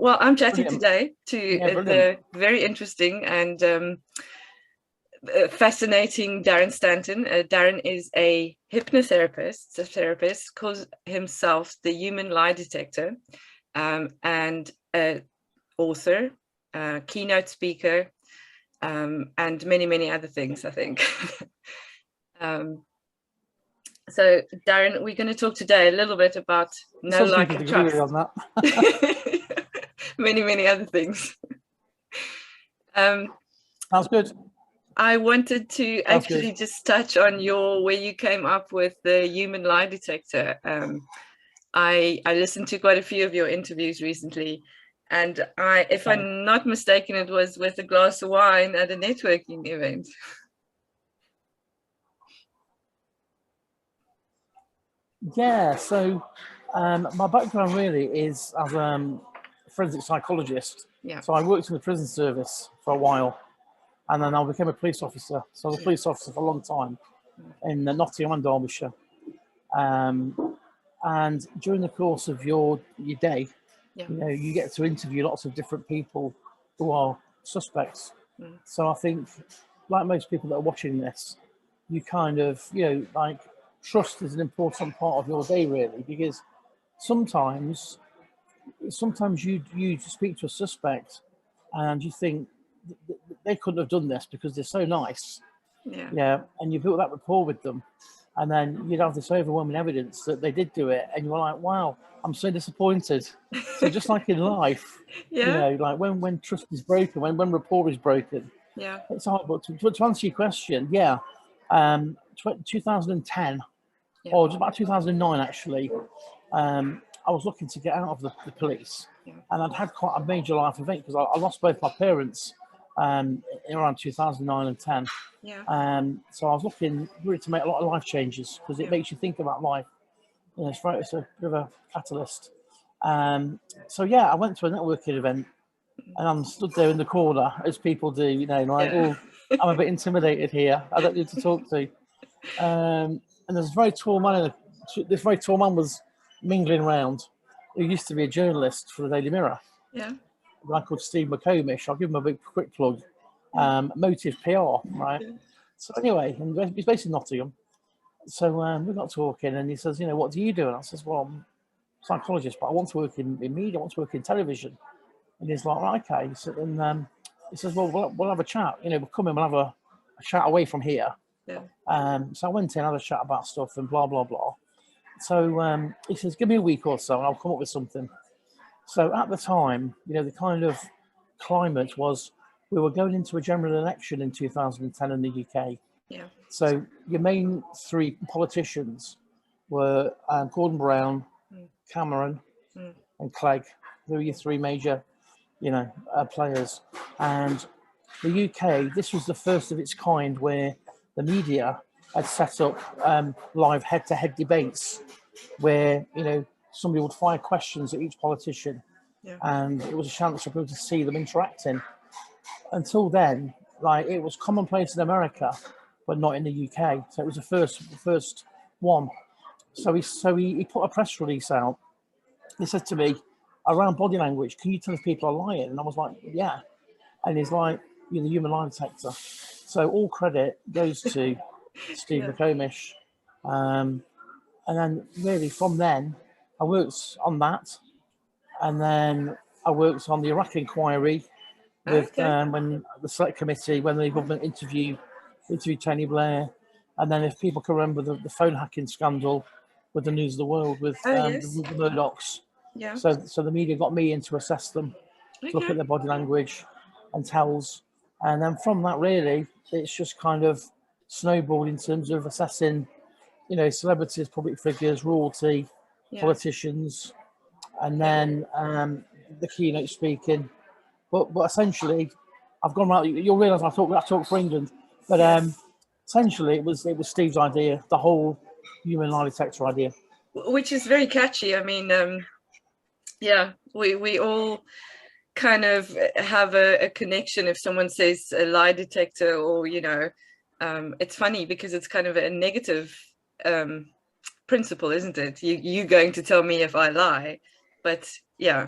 Well, I'm chatting Brilliant. today to Yeah, brilliant. the very interesting and fascinating Darren Stanton. Darren is a hypnotherapist, a therapist, calls himself the human lie detector, and author, keynote speaker, and many, many other things, I think. So, Darren, we're going to talk today a little bit about know, like, and trust. On that. Many, many other things. Sounds good. I wanted to actually just touch on where you came up with the human lie detector. I listened to quite a few of your interviews recently, and if I'm not mistaken, it was with a glass of wine at a networking event. Yeah, so my background really is as a forensic psychologist. Yeah. So I worked in the prison service for a while, and then I became a police officer. So I was a police officer for a long time in Nottingham and Derbyshire. And during the course of your day, you get to interview lots of different people who are suspects. So I think, like most people that are watching this, you kind of, like, trust is an important part of your day, really, because sometimes you speak to a suspect and you think they couldn't have done this because they're so nice. Yeah, and you built that rapport with them, and then you'd have this overwhelming evidence that they did do it, and you're like, wow, I'm so disappointed. So just like in life, like when trust is broken, when rapport is broken, it's hard. But to answer your question, 2010 or just about 2009 actually, I was looking to get out of the police, and I'd had quite a major life event because I lost both my parents in around 2009 and 10. So I was looking really to make a lot of life changes because it makes you think about life. It's a bit of a catalyst. So I went to a networking event, and I'm stood there in the corner as people do, like, oh, I'm a bit intimidated here. I don't need to talk to. And there's a very tall man. This very tall man was mingling around, who used to be a journalist for the Daily Mirror. Yeah. A guy called Steve McComish. I'll give him a big quick plug. Motive PR, right? So anyway, and he's based in Nottingham. So we got talking, and he says, what do you do? And I says, well, I'm a psychologist, but I want to work in media. I want to work in television. And he's like, right, okay. So then he says, well, we'll have a chat. We'll come in, we'll have a chat away from here. So I went in, had a chat about stuff and blah, blah, blah. So he says, give me a week or so and I'll come up with something. So at the time, the kind of climate was we were going into a general election in 2010 in the UK. Yeah. So your main three politicians were Gordon Brown, Cameron, and Clegg. They were your three major, players. And the UK, this was the first of its kind where the media had set up live head-to-head debates where, somebody would fire questions at each politician, and it was a chance for people to see them interacting. Until then, like, it was commonplace in America, but not in the UK. So it was the first one. So he put a press release out. He said to me, around body language, can you tell if people are lying? And I was like, yeah. And he's like, you're the human lie detector. So all credit goes to Steve McComish. And then really from then, I worked on that. And then I worked on the Iraq inquiry with when the select committee, when the government interviewed Tony Blair. And then if people can remember the phone hacking scandal with the News of the World with the Murdochs. Yeah. So the media got me in to assess them, to look at their body language and tells. And then from that, really, it's just kind of snowballed in terms of assessing, celebrities, public figures, royalty, politicians, and then the keynote speaking. But essentially, I've gone right. You'll realise I talk for England, but essentially it was Steve's idea, the whole human lie detector idea, which is very catchy. I mean, we all kind of have a connection if someone says a lie detector, or it's funny because it's kind of a negative principle, isn't it? You going to tell me if I lie, but yeah.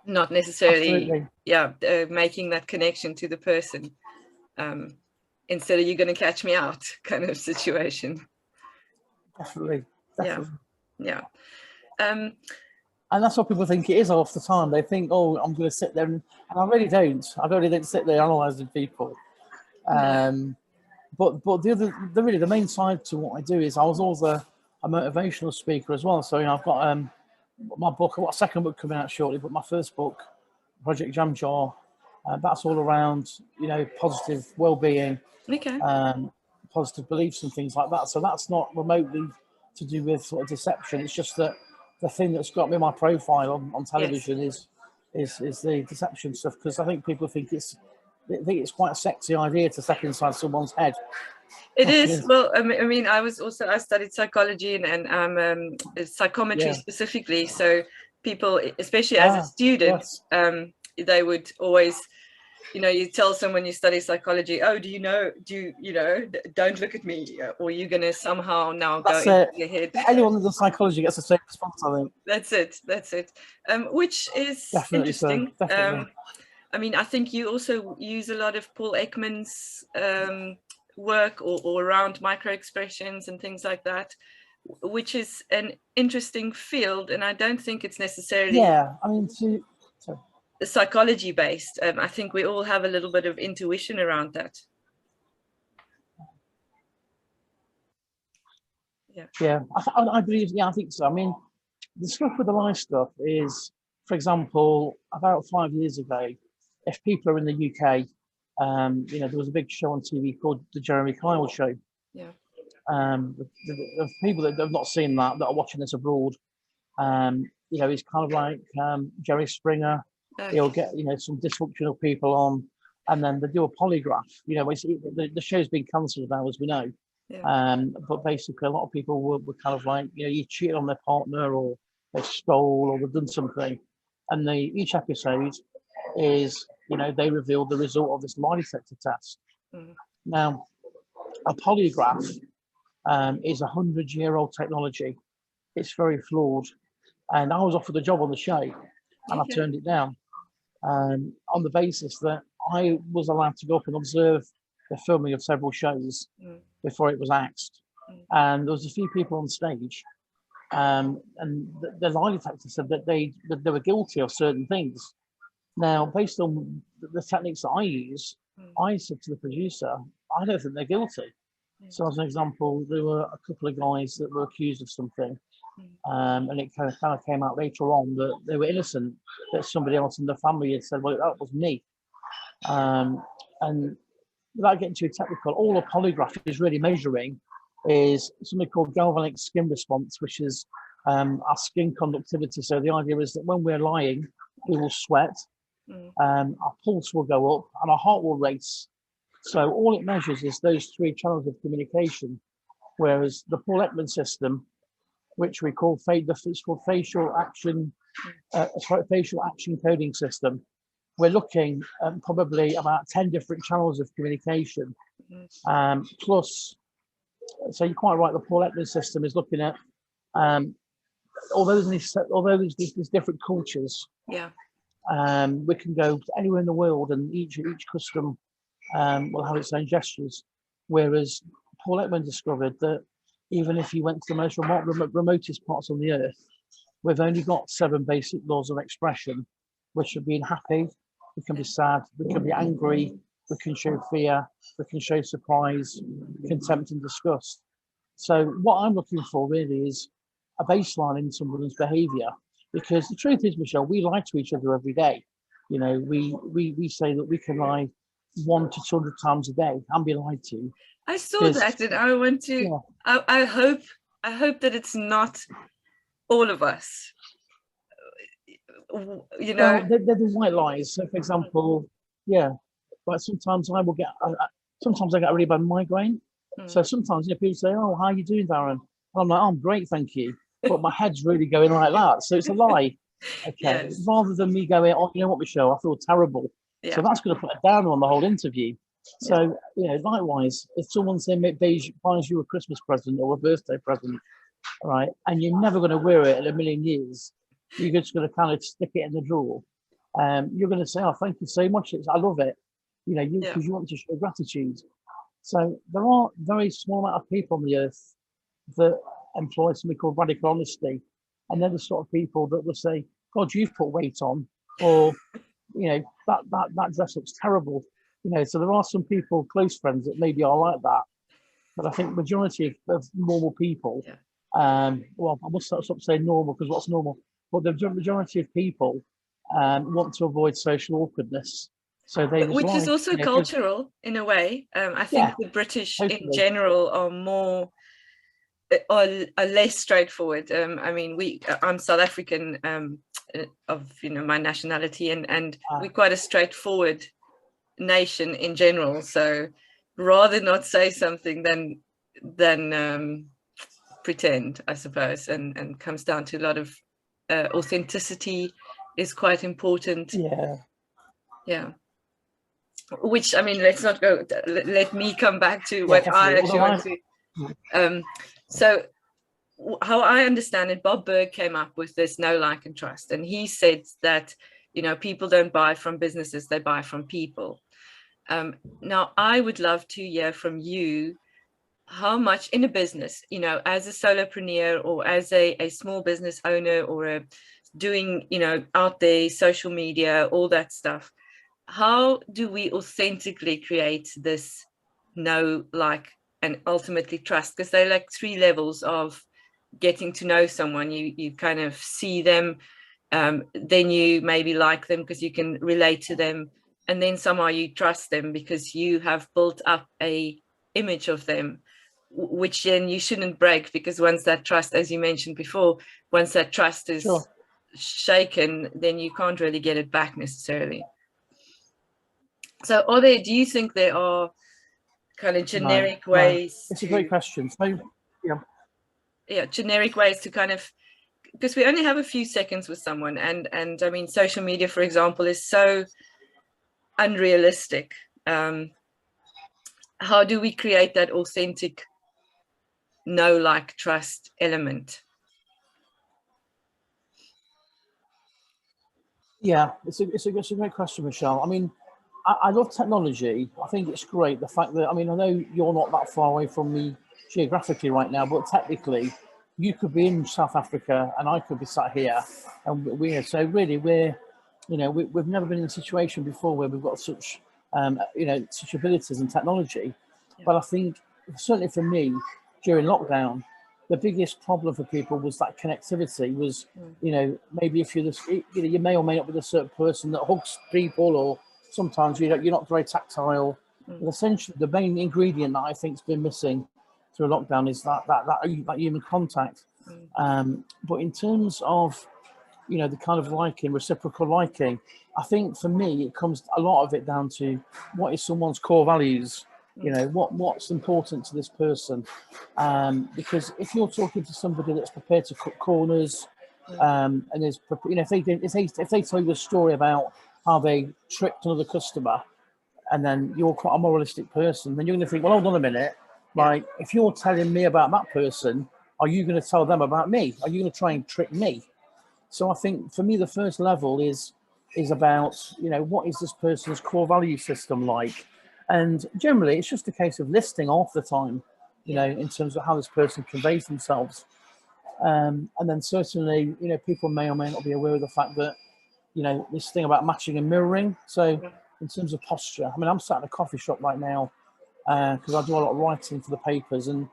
not necessarily, absolutely. making that connection to the person, instead of "you're going to catch me out" kind of situation. Definitely. Yeah. And that's what people think it is half the time. They think, "Oh, I'm going to sit there," and I really don't. I really don't sit there analysing people. But the main side to what I do is I was also a motivational speaker as well. So I've got my book. I've got a second book coming out shortly, but my first book, Project Jam Jar, that's all around positive well-being, positive beliefs and things like that. So that's not remotely to do with sort of deception. It's just that the thing that's got me my profile on television is the deception stuff, because I think people think it's quite a sexy idea to step inside someone's head. It is. Well, I mean, I studied psychology and psychometry specifically. So people, especially as a student, they would always, you tell someone you study psychology, "Oh, don't look at me, or you're going to somehow now go into your head." Anyone with a psychology gets the same response, I think. That's it. Which is definitely interesting. So. Definitely. I mean, I think you also use a lot of Paul Ekman's work or around micro expressions and things like that, which is an interesting field, and I don't think it's necessarily psychology based. I think we all have a little bit of intuition around that. I believe, I think so. I mean, the stuff with the lie stuff is, for example, about 5 years ago, if people are in the UK, there was a big show on TV called The Jeremy Kyle Show. The people that have not seen that are watching this abroad, it's kind of like Jerry Springer. He'll get some dysfunctional people on, and then they do a polygraph. The show's been cancelled now, as we know. But basically, a lot of people were kind of like, you cheated on their partner, or they stole, or they've done something, and each episode is, they reveal the result of this lie detector test. Now, a polygraph is a 100-year-old technology. It's very flawed, and I was offered a job on the show, and I turned it down on the basis that I was allowed to go up and observe the filming of several shows before it was axed. And there was a few people on stage, and the lie detector said that they were guilty of certain things. Now, based on the techniques that I use, I said to the producer, "I don't think they're guilty." So as an example, there were a couple of guys that were accused of something, and it kind of came out later on that they were innocent, that somebody else in the family had said, "Well, that was me." And without getting too technical, all a polygraph is really measuring is something called galvanic skin response, which is our skin conductivity. So the idea is that when we're lying, we will sweat, our pulse will go up, and our heart will race. So all it measures is those three channels of communication, whereas the Paul Ekman system, which we call facial action coding system, we're looking at probably about 10 different channels of communication. Plus, so you're quite right, the Paul Ekman system is looking at, although there's these different cultures, we can go anywhere in the world, and each custom will have its own gestures. Whereas Paul Ekman discovered that even if you went to the most remotest parts on the earth, we've only got 7 basic laws of expression, which are being happy, we can be sad, we can be angry, we can show fear, we can show surprise, contempt, and disgust. So what I'm looking for really is a baseline in someone's behaviour, because the truth is, Michelle, we lie to each other every day. We say that we can lie 100 to 200 times a day and be lied to. I saw that, and I want to. I hope that it's not all of us. Well, they're the white lies. So, for example, like sometimes I will get. Sometimes I get a really bad migraine. So sometimes people say, "Oh, how are you doing, Darren?" And I'm like, "Oh, I'm great, thank you." But my head's really going like that, so it's a lie. Okay, rather than me going, "Oh, you know what, Michelle, I feel terrible." So that's going to put a downer on the whole interview. So, likewise, if someone buys you a Christmas present or a birthday present, right, and you're never going to wear it in a million years, you're just going to kind of stick it in the drawer. you're going to say, oh, thank you so much. I love it. You know, because Yeah. you want to show gratitude. So there are very small amount of people on the earth that employ something called radical honesty. And they're the sort of people that will say, God, you've put weight on, or, you know, that dress looks terrible. You know, so there are some people, close friends, that maybe are like that. But I think majority of normal people, Yeah. well, I must stop saying normal, because what's normal? But the majority of people want to avoid social awkwardness. So they just Which is like, also you know, cultural in a way. I think yeah, the British in totally. general are more are less straightforward. I mean, I'm South African, of my nationality, and we're quite a straightforward nation in general. So rather not say something than pretend, I suppose, and comes down to a lot of authenticity is quite important. Yeah. Yeah. Which, I mean, let's not go. Let me come back to what I Definitely. actually want to. So how I understand it, Bob Berg came up with this know, like, and trust, and he said that people don't buy from businesses; they buy from people. Now, I would love to hear from you how much in a business, as a solopreneur or as a small business owner, or doing, out there, social media, all that stuff. How do we authentically create this know, like, and ultimately trust? Because they're like 3 levels of getting to know someone. You kind of see them, then you maybe like them because you can relate to them, and then somehow you trust them because you have built up a image of them, which then you shouldn't break, because once that trust, as you mentioned before, once that trust is shaken, then you can't really get it back necessarily. So do you think there are kind of generic ways It's a great question. So, generic ways to kind of, because we only have a few seconds with someone, and I mean, social media, for example, is so unrealistic. How do we create that authentic know, like, trust element? Yeah, it's a great question, Michelle. I mean, I love technology. I think it's great. The fact that, I mean, I know you're not that far away from me geographically right now, but technically you could be in South Africa and I could be sat here, and so really we've never been in a situation before where we've got such, such abilities and technology. Yeah. But I think certainly for me during lockdown, the biggest problem for people was that connectivity was, maybe if you're you may or may not be the certain person that hugs people, or sometimes you're not very tactile. But essentially the main ingredient that I think has been missing through lockdown is that human contact. But in terms of, the kind of liking, reciprocal liking, I think for me, it comes a lot of it down to what is someone's core values. What's important to this person, because if you're talking to somebody that's prepared to cut corners, and is, if they tell you a story about how they tricked another customer, and then you're quite a moralistic person, then you're going to think, well, hold on a minute, like, if you're telling me about that person, are you going to tell them about me? Are you going to try and trick me? So I think for me, the first level is about, what is this person's core value system like? And generally, it's just a case of listening half the time, in terms of how this person conveys themselves. And then certainly, people may or may not be aware of the fact that, this thing about matching and mirroring. So in terms of posture, I mean, I'm sat in a coffee shop right now because I do a lot of writing for the papers, and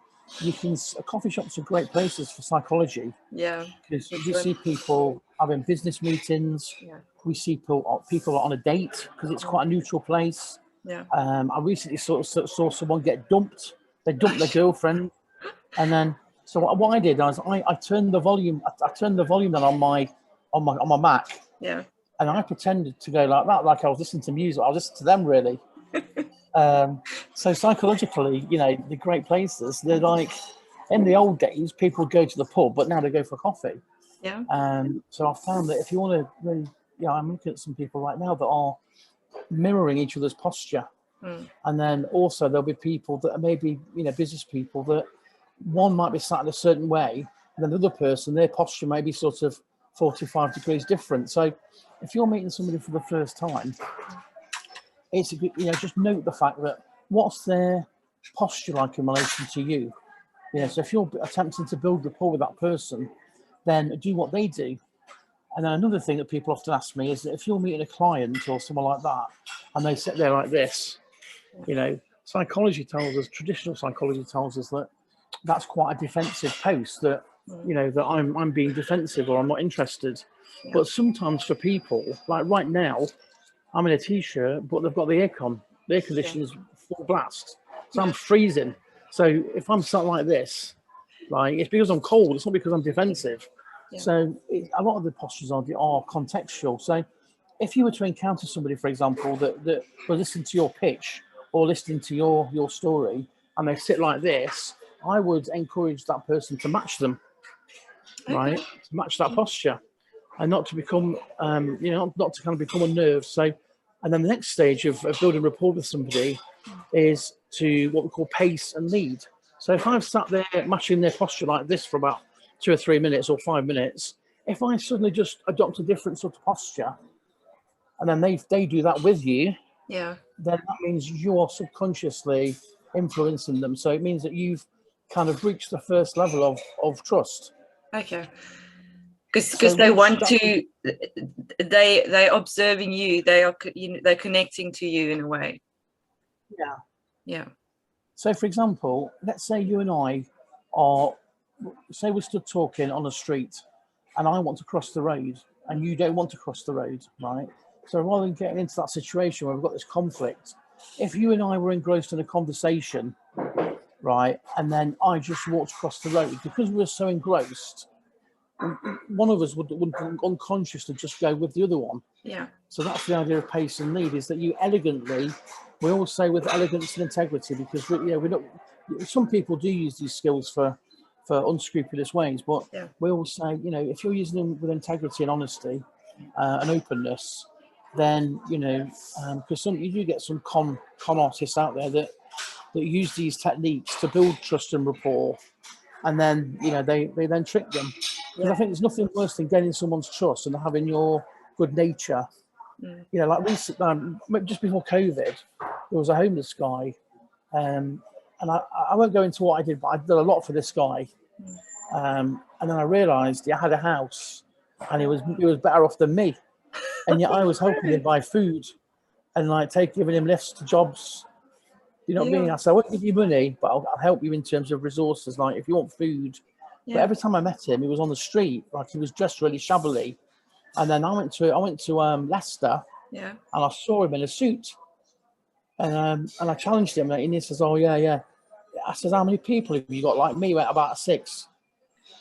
coffee shops are great places for psychology. Yeah. Because you see people having business meetings. Yeah. We see people on a date because it's quite a neutral place. Yeah. I recently saw someone get dumped. They dumped their girlfriend, and then what I did was I turned the volume. I turned the volume down on my Mac. Yeah. And I pretended to go like that, like I was listening to music. I was listening to them, really. So psychologically, the great places, they're like, in the old days, people would go to the pub, but now they go for coffee. Yeah. So I found that if you want to really, I'm looking at some people right now that are mirroring each other's posture. And then also there'll be people that are maybe, business people that one might be sat in a certain way, and then the other person, their posture may be sort of 45 degrees different. So if you're meeting somebody for the first time, it's a good, just note the fact that what's their posture like in relation to you. So if you're attempting to build rapport with that person, then do what they do. And then another thing that people often ask me is that if you're meeting a client or someone like that, and they sit there like this, psychology tells us, traditional psychology tells us that that's quite a defensive post, that that I'm being defensive or I'm not interested. But sometimes for people, like right now, I'm in a t-shirt, but they've got the aircon. The air conditioning is full blast, so I'm freezing. So if I'm sat like this, like, it's because I'm cold. It's not because I'm defensive. So a lot of the postures are contextual. So if you were to encounter somebody, for example, that was listening to your pitch or listening to your story, and they sit like this, I would encourage that person to match them, right? To match that posture, and not to become, not to kind of become unnerved. So, and then the next stage of building rapport with somebody is to what we call pace and lead. So if I've sat there matching their posture like this for about 2 or 3 minutes or 5 minutes, if I suddenly just adopt a different sort of posture, and then they do that with you, then that means you're subconsciously influencing them. So it means that you've kind of reached the first level of trust. Okay. Because they want to, they're observing you. They are, they're connecting to you in a way. Yeah. So, for example, let's say you and I are, say we're stood talking on a street, and I want to cross the road, and you don't want to cross the road, right? So rather than getting into that situation where we've got this conflict, if you and I were engrossed in a conversation, right, and then I just walked across the road, because we were so engrossed, one of us would unconsciously just go with the other one. So that's the idea of pace and lead, is that you elegantly, we all say with elegance and integrity, because we don't, some people do use these skills for unscrupulous ways, but we all say, if you're using them with integrity and honesty and openness, then because you do get some con artists out there that use these techniques to build trust and rapport, and then they then trick them. Because I think there's nothing worse than gaining someone's trust and having your good nature. Like recently, just before COVID, there was a homeless guy, and I won't go into what I did, but I did a lot for this guy. And then I realised he had a house, and he was better off than me, and yet I was helping him buy food and giving him lifts to jobs. You know what I mean? I said, I won't give you money, but I'll help you in terms of resources. Like if you want food. But every time I met him, he was on the street, like he was dressed really shabbily. And then I went to Leicester, and I saw him in a suit, and I challenged him, and he says, "Oh yeah." I said, "How many people have you got like me?" He went, "About 6."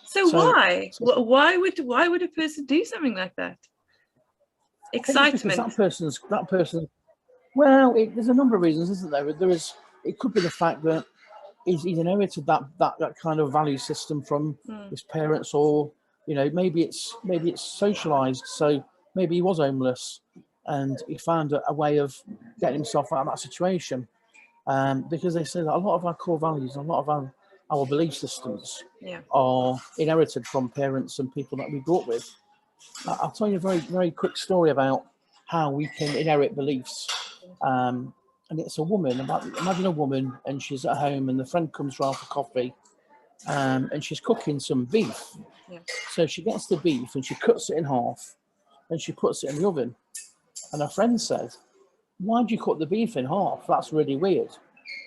So why would a person do something like that? Excitement. That person. Well, there's a number of reasons, isn't there? It could be the fact that he's inherited that kind of value system from his parents, or maybe it's socialized. So maybe he was homeless and he found a way of getting himself out of that situation. Because they say that a lot of our core values, a lot of our belief systems are inherited from parents and people that we grew up with. I'll tell you a very, very quick story about how we can inherit beliefs. And it's a woman. Imagine a woman, and she's at home, and the friend comes round for coffee, and she's cooking some beef. So she gets the beef and she cuts it in half, and she puts it in the oven. And her friend said, "Why do you cut the beef in half? That's really weird.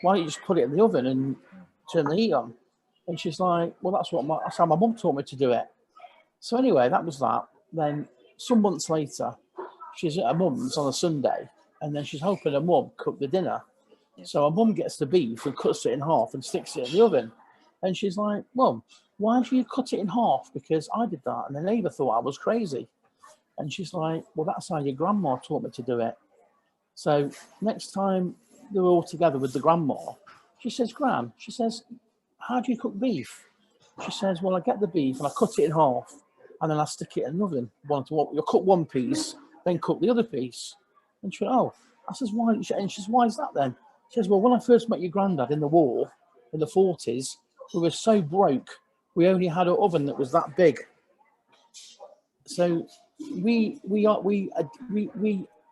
Why don't you just put it in the oven and turn the heat on?" And she's like, "Well, that's how my mum taught me to do it." So anyway, that was that. Then some months later, she's at her mum's on a Sunday, and then she's helping her mum cook the dinner. So her mum gets the beef and cuts it in half and sticks it in the oven. And she's like, "Mum, why do you cut it in half? Because I did that." And the neighbour thought I was crazy. And she's like, "Well, that's how your grandma taught me to do it." So next time they were all together with the grandma, she says, "Gran," she says, "how do you cook beef?" She says, "Well, I get the beef and I cut it in half, and then I stick it in the oven. You'll cook one piece, then cook the other piece." And she went, "Oh." I says, "Why?" And she says, "Why is that then?" She says, "Well, when I first met your granddad in the war, in the 40s, we were so broke, we only had an oven that was that big. So we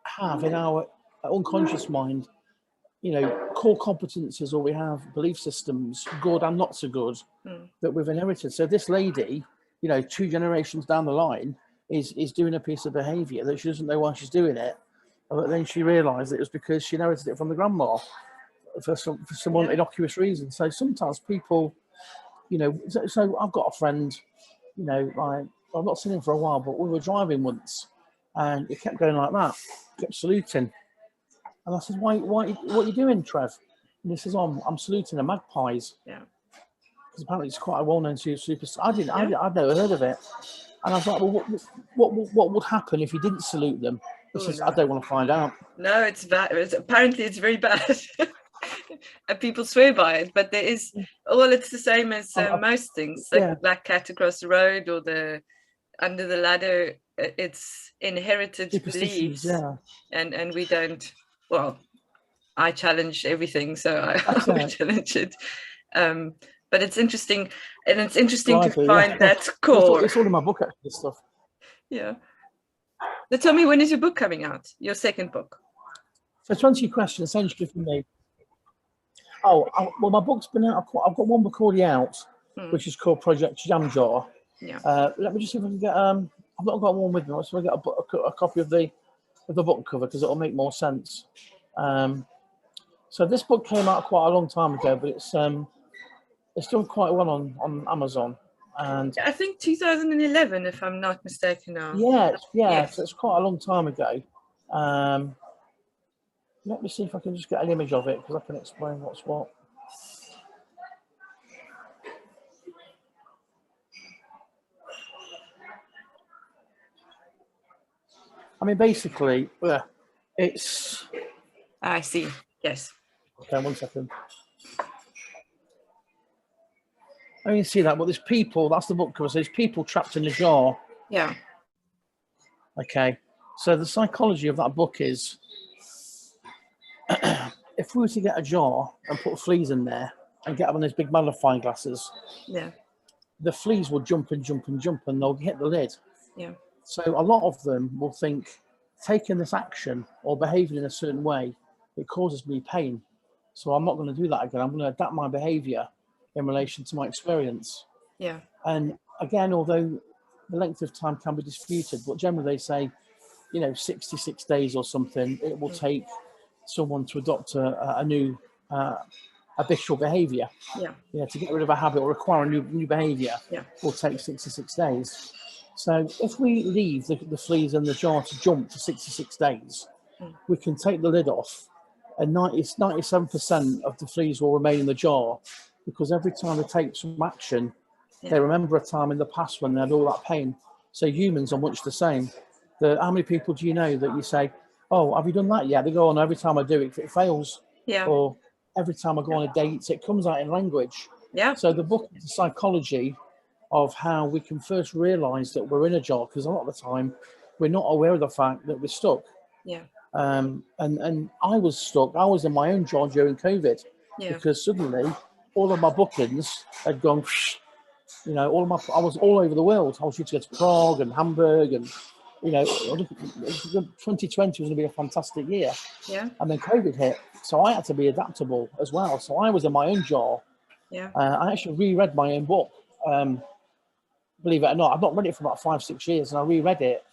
have in our unconscious mind, you know, core competences, or we have belief systems, good and not so good, that we've inherited. So this lady, you know, 2 generations down the line, is doing a piece of behaviour that she doesn't know why she's doing it, but then she realised it was because she inherited it from the grandma for some innocuous reason. So sometimes people, you know, so I've got a friend, you know, like, I've not seen him for a while, but we were driving once, and he kept going like that, kept saluting. And I said, why, what are you doing, Trev? And he says, oh, I'm saluting the magpies. Yeah. Because apparently it's quite a well-known superstition. I'd never heard of it. And I was like, well, what would happen if you didn't salute them? He says, no. I don't want to find out. No, it's bad. Apparently it's very bad. And people swear by it, but there is, well, it's the same as most things, like the black cat across the road or the under the ladder. It's inherited beliefs, and we don't. Well, I challenge everything, so I would challenge it. But it's interesting, and it's interesting to find that core. It's all in my book, actually, this stuff. Yeah. So tell me, when is your book coming out? Your second book? So 20 questions, essentially, for me. Oh, well, my book's been out. I've got one book already out, which is called Project Jam Jar. Yeah. Let me just see if I can get. I've not got one with me, so I get a copy of the book cover, because it'll make more sense. So this book came out quite a long time ago, but it's done quite well on Amazon. And I think 2011, if I'm not mistaken now. Yeah. So it's quite a long time ago. Let me see if I can just get an image of it, because I can explain what's what. I mean, basically, it's... I see, yes. Okay, 1 second. I mean, see that, but there's people, that's the book cover, so there's people trapped in a jar. Yeah. Okay, so the psychology of that book is, if we were to get a jar and put fleas in there and get them on those big magnifying glasses, the fleas will jump and jump and jump, and they'll hit the lid. Yeah. So a lot of them will think, taking this action or behaving in a certain way, it causes me pain. So I'm not going to do that again. I'm going to adapt my behavior in relation to my experience. Yeah. And again, although the length of time can be disputed, but generally they say, you know, 66 days or something, it will take someone to adopt a new habitual behavior. Yeah. You know, to get rid of a habit or require a new behavior will take 66 days. So if we leave the fleas in the jar to jump for 66 days, we can take the lid off, and 97% of the fleas will remain in the jar, because every time they take some action, they remember a time in the past when they had all that pain. So humans are much the same. How many people do you know that you say, oh, have you done that yet? They go on, every time I do it, it fails. Yeah. Or every time I go on a date, it comes out in language. Yeah. So the book is the psychology of how we can first realize that we're in a jar, because a lot of the time we're not aware of the fact that we're stuck. Yeah. And I was stuck. I was in my own jar during COVID, because suddenly all of my bookings had gone, you know, I was all over the world. I was due to go to Prague and Hamburg, and, you know, 2020 was going to be a fantastic year. Yeah. And then COVID hit. So I had to be adaptable as well. So I was in my own jar. Yeah. I actually reread my own book. Believe it or not, I've not read it for about 5-6 years, and I reread it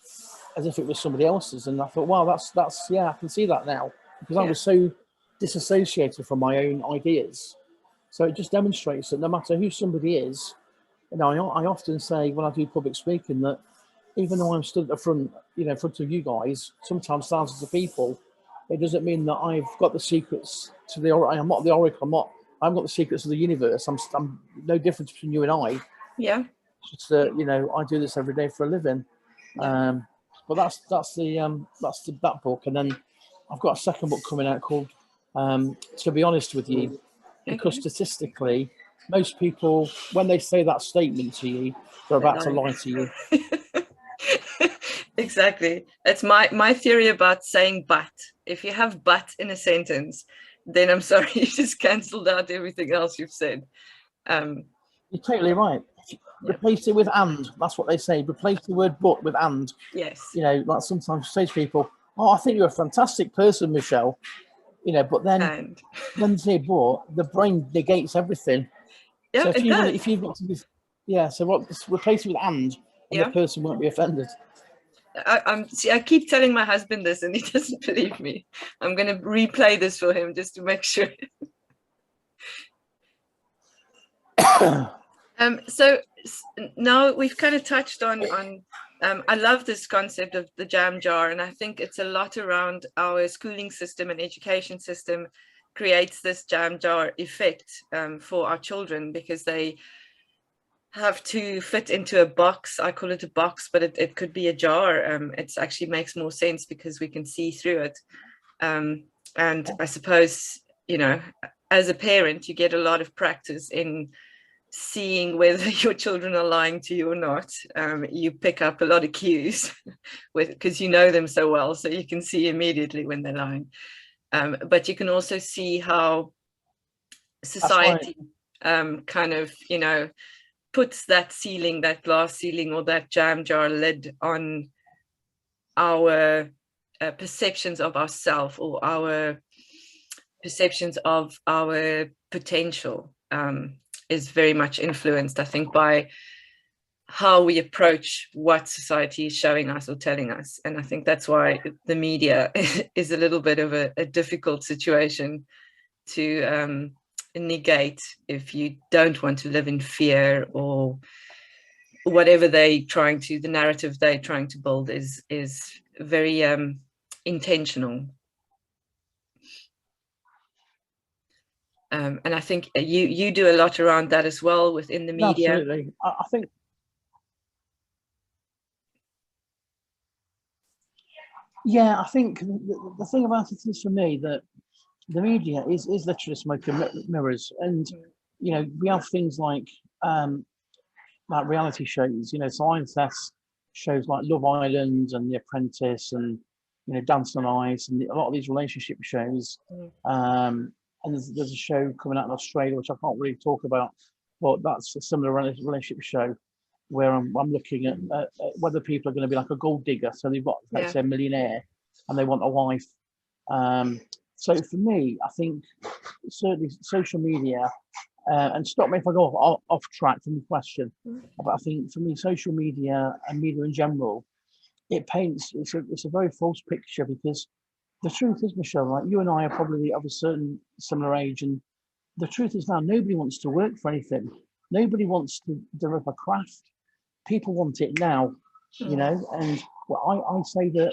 as if it was somebody else's, and I thought, wow, that's I can see that now, because I was so disassociated from my own ideas. So it just demonstrates that no matter who somebody is, you know, I often say when I do public speaking that even though I'm stood at the front, you know, in front of you guys, sometimes thousands of people, it doesn't mean that I've got the secrets to the oracle. I'm not the oracle. I've got the secrets of the universe. I'm no difference between you and I. Yeah. Just that, you know, I do this every day for a living. Yeah. But that's that book, and then I've got a second book coming out called To Be Honest With You, because statistically, most people, when they say that statement to you, they're about to lie to you. Exactly. It's my theory about saying but. If you have but in a sentence, then I'm sorry, you just cancelled out everything else you've said. You're totally right. replace it with and. That's what they say. Replace the word but with and. Yes. You know, like sometimes I say to people, "Oh, I think you're a fantastic person, Michelle." You know, but then when they say but, the brain negates everything. Yeah, so if you've got to be, so what? Replace it with and the person won't be offended. I keep telling my husband this, and he doesn't believe me. I'm going to replay this for him just to make sure. So now we've kind of touched on I love this concept of the jam jar, and I think it's a lot around our schooling system and education system creates this jam jar effect for our children, because they have to fit into a box. I call it a box, but it could be a jar. It actually makes more sense because we can see through it. And I suppose, you know, as a parent, you get a lot of practice in seeing whether your children are lying to you or not. You pick up a lot of cues because you know them so well, so you can see immediately when they're lying. But you can also see how society kind of, you know, puts that ceiling, that glass ceiling or that jam jar lid on our perceptions of ourselves, or our perceptions of our potential, is very much influenced, I think, by how we approach what society is showing us or telling us. And I think that's why the media is a little bit of a difficult situation to negate if you don't want to live in fear, or whatever the narrative they're trying to build is very intentional. And I think you do a lot around that as well within the media. Absolutely. I think I think the thing about it is, for me, that the media is literally smoke and mirrors. And you know, we have things like reality shows, you know, science tests, shows like Love Island and The Apprentice, and you know, Dance on Ice, and a lot of these relationship shows. And there's a show coming out in Australia which I can't really talk about, but that's a similar relationship show where I'm looking at whether people are going to be like a gold digger, so they've got, let's say, a millionaire, and they want a wife. So for me, I think certainly social media, and stop me if I go off track from the question, but I think for me, social media and media in general, it paints, it's a very false picture, because the truth is, Michelle, like, you and I are probably of a certain similar age, and the truth is now nobody wants to work for anything. Nobody wants to develop a craft. People want it now, you know. And I say that,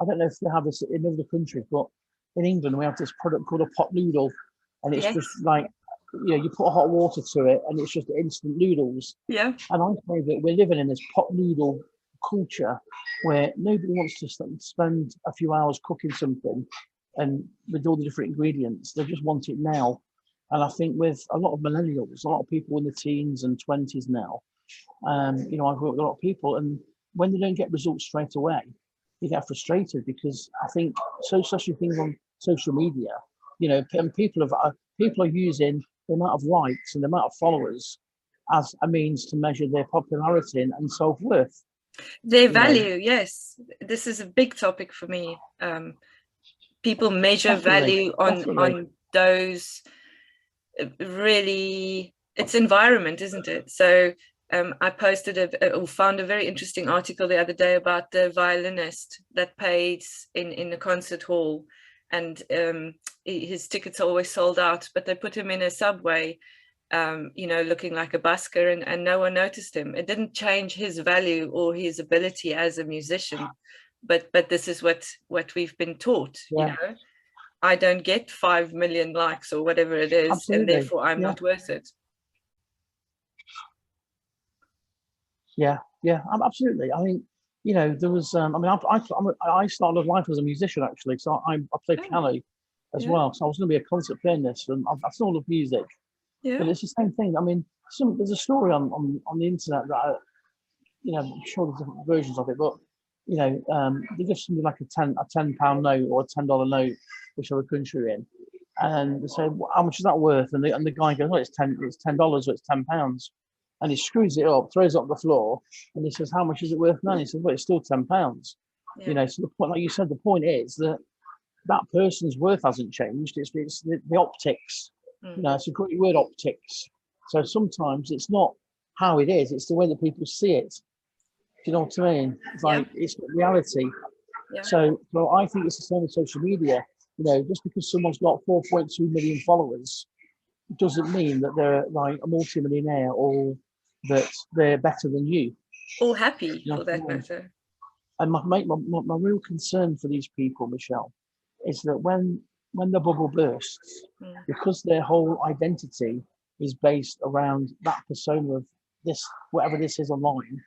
I don't know if they have this in other countries, but in England we have this product called a pot noodle, and it's just like, you know, you put hot water to it and it's just instant noodles. And I say that we're living in this pot noodle culture where nobody wants to spend a few hours cooking something and with all the different ingredients. They just want it now. And I think with a lot of millennials, a lot of people in the teens and 20s now, you know, I've worked with a lot of people, and when they don't get results straight away, they get frustrated, because I think especially things on social media, you know, and people are using the amount of likes and the amount of followers as a means to measure their popularity and self-worth. Their value, yes. This is a big topic for me. People measure value on those really, it's environment, isn't it? So I posted found a very interesting article the other day about the violinist that plays in a concert hall, and his tickets are always sold out, but they put him in a subway, you know, looking like a busker, and no one noticed him. It didn't change his value or his ability as a musician, but this is what we've been taught. You know, I don't get 5 million likes or whatever it is. Absolutely. And therefore I'm not worth it. Absolutely. I mean, you know, there was I mean, I started life as a musician, actually, so I play piano as well, so I was going to be a concert pianist, and I still love music. But it's the same thing. I mean, there's a story on the internet that you know, I'm sure there's different versions of it, but you know, they give somebody like a £10 note or a $10 note, whichever country you're in, and they say, well, how much is that worth? And the guy goes, well, it's $10 or it's £10. and he screws it up, throws it on the floor, and he says, "How much is it worth now?" And he says, "Well, it's still £10." You know, so the point, like you said, the point is that that person's worth hasn't changed. It's the optics. You know, it's a great word, optics. So sometimes it's not how it is; it's the way that people see it. Do you know what I mean? It's like it's not reality. So, well, I think it's the same with social media. You know, just because someone's got 4.2 million followers doesn't mean that they're like a multi-millionaire or that they're better than you. Or happy, for that matter. And my real concern for these people, Michelle, is that when the bubble bursts, because their whole identity is based around that persona of this, whatever this is online,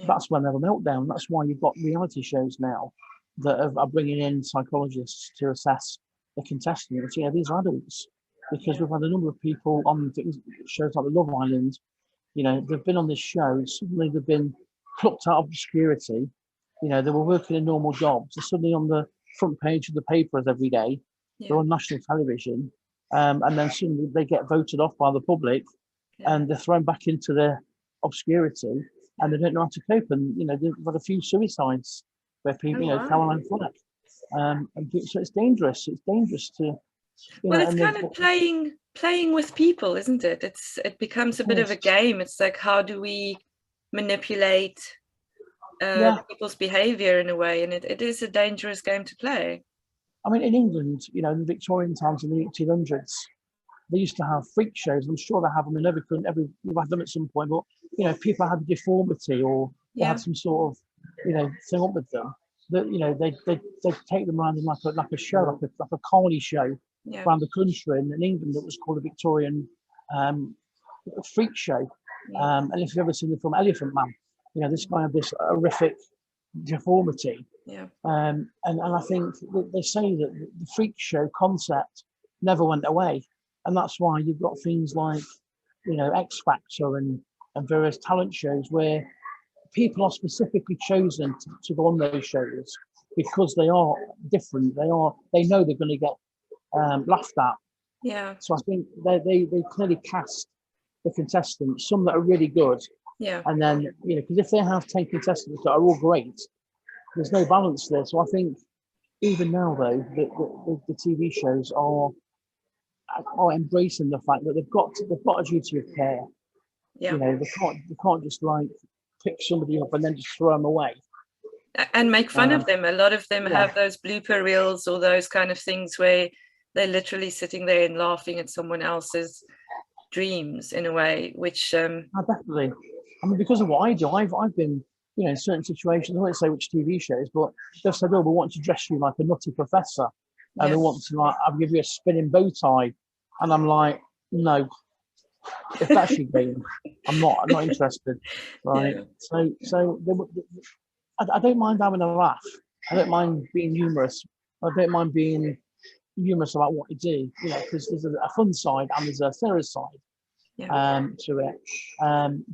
that's when they have a meltdown. That's why you've got reality shows now that are bringing in psychologists to assess the contestants. You know, these are adults, because we've had a number of people on shows like the Love Island. You know, they've been on this show, suddenly they've been plucked out of obscurity. You know, they were working in normal jobs. They're suddenly on the front page of the papers every day. They're on national television. And then suddenly they get voted off by the public and they're thrown back into their obscurity and they don't know how to cope. And, you know, they've had a few suicides where people, Caroline Fleck. And so it's dangerous. It's dangerous to... Well, it's kind of playing with people, isn't it? It becomes a bit of a game. It's like, how do we manipulate people's behavior in a way? And it is a dangerous game to play. I mean, in England, you know, in the Victorian times in the 1800s, they used to have freak shows. I'm sure they have them in we've had them at some point, but, you know, people had a deformity or they had some sort of, you know, thing up with them. That, you know, they take them around in like a show, like a comedy show around the country. And in England, it was called a Victorian freak show. And if you've ever seen the film Elephant Man, you know, this kind of this horrific deformity. And I think they say that the freak show concept never went away, and that's why you've got things like, you know, X Factor and various talent shows where people are specifically chosen to go on those shows because they are different. They know they're going to get laughed at. So I think they clearly cast the contestants, some that are really good. And then, you know, because if they have 10 contestants that are all great, there's no balance there. So I think even now, though, the TV shows are embracing the fact that they've got a duty of care. You know, they can't just like pick somebody up and then just throw them away and make fun of them. A lot of them have those blooper reels or those kind of things where they're literally sitting there and laughing at someone else's dreams in a way, which definitely. I mean, because of what I do, I've been, you know, in certain situations, I won't say which TV shows, but they've said, "Oh, we want to dress you like a nutty professor, and they want to like I'll give you a spinning bow tie," and I'm like, "No, if that's your game, I'm not interested." Right? So I don't mind having a laugh. I don't mind being humorous. I don't mind being humorous about what you do, you know, because there's a fun side and there's a serious side to it.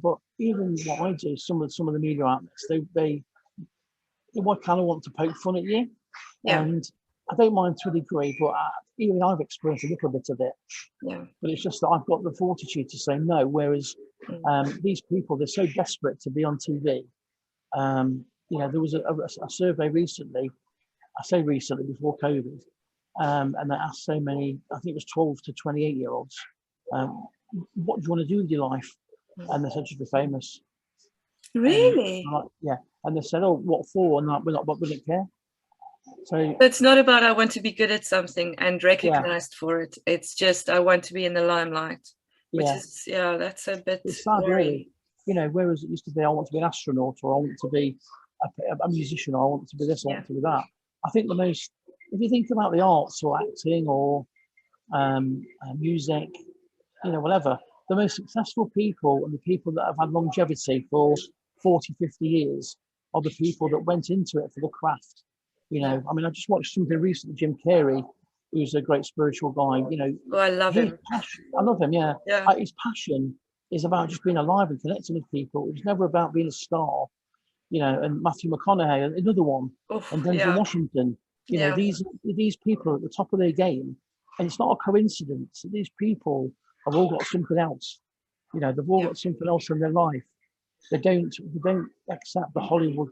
But even what I do, some of the media outlets, they kind of want to poke fun at you, and I don't mind to a degree, but even I've experienced a little bit of it. But it's just that I've got the fortitude to say no. Whereas these people, they're so desperate to be on TV. You know, there was a survey recently. I say recently, before COVID, and they asked so many. I think it was 12 to 28-year-olds. What do you want to do with your life? And they said, "Just be famous." Really? And they said, "Oh, what for?" And we didn't care. So it's not about I want to be good at something and recognized for it. It's just I want to be in the limelight. Which is that's a bit. It's sad, really. You know, whereas it used to be, I want to be an astronaut, or I want to be a musician, or I want to be this, or I want to be that. I think if you think about the arts or acting or music, you know, whatever, the most successful people and the people that have had longevity for 40, 50 years are the people that went into it for the craft. You know, I mean, I just watched something recently, Jim Carrey, who's a great spiritual guy, you know. Oh, I love him. I love him, his passion is about just being alive and connecting with people. It was never about being a star, you know. And Matthew McConaughey, another one, and Denzel Washington. You know, these people are at the top of their game, and it's not a coincidence that these people have all got something else. You know, they've all got something else in their life. They don't accept the Hollywood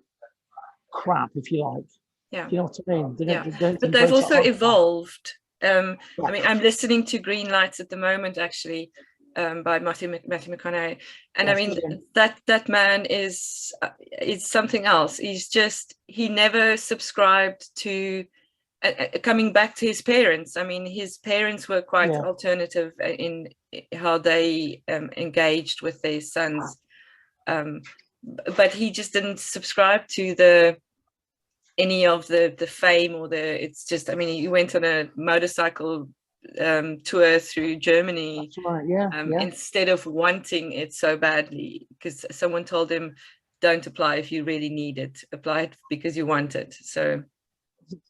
crap, if you like. Yeah. Do you know what I mean? They don't But they've also evolved. I mean, I'm listening to Green Lights at the moment, actually, by Matthew McConaughey, and I mean that man is something else. He never subscribed to coming back to his parents. I mean, his parents were quite alternative in how they engaged with their sons, but he just didn't subscribe to any of the fame or it's just, I mean, he went on a motorcycle tour through Germany. That's right. Instead of wanting it so badly, because someone told him, don't apply if you really need it, apply it because you want it. So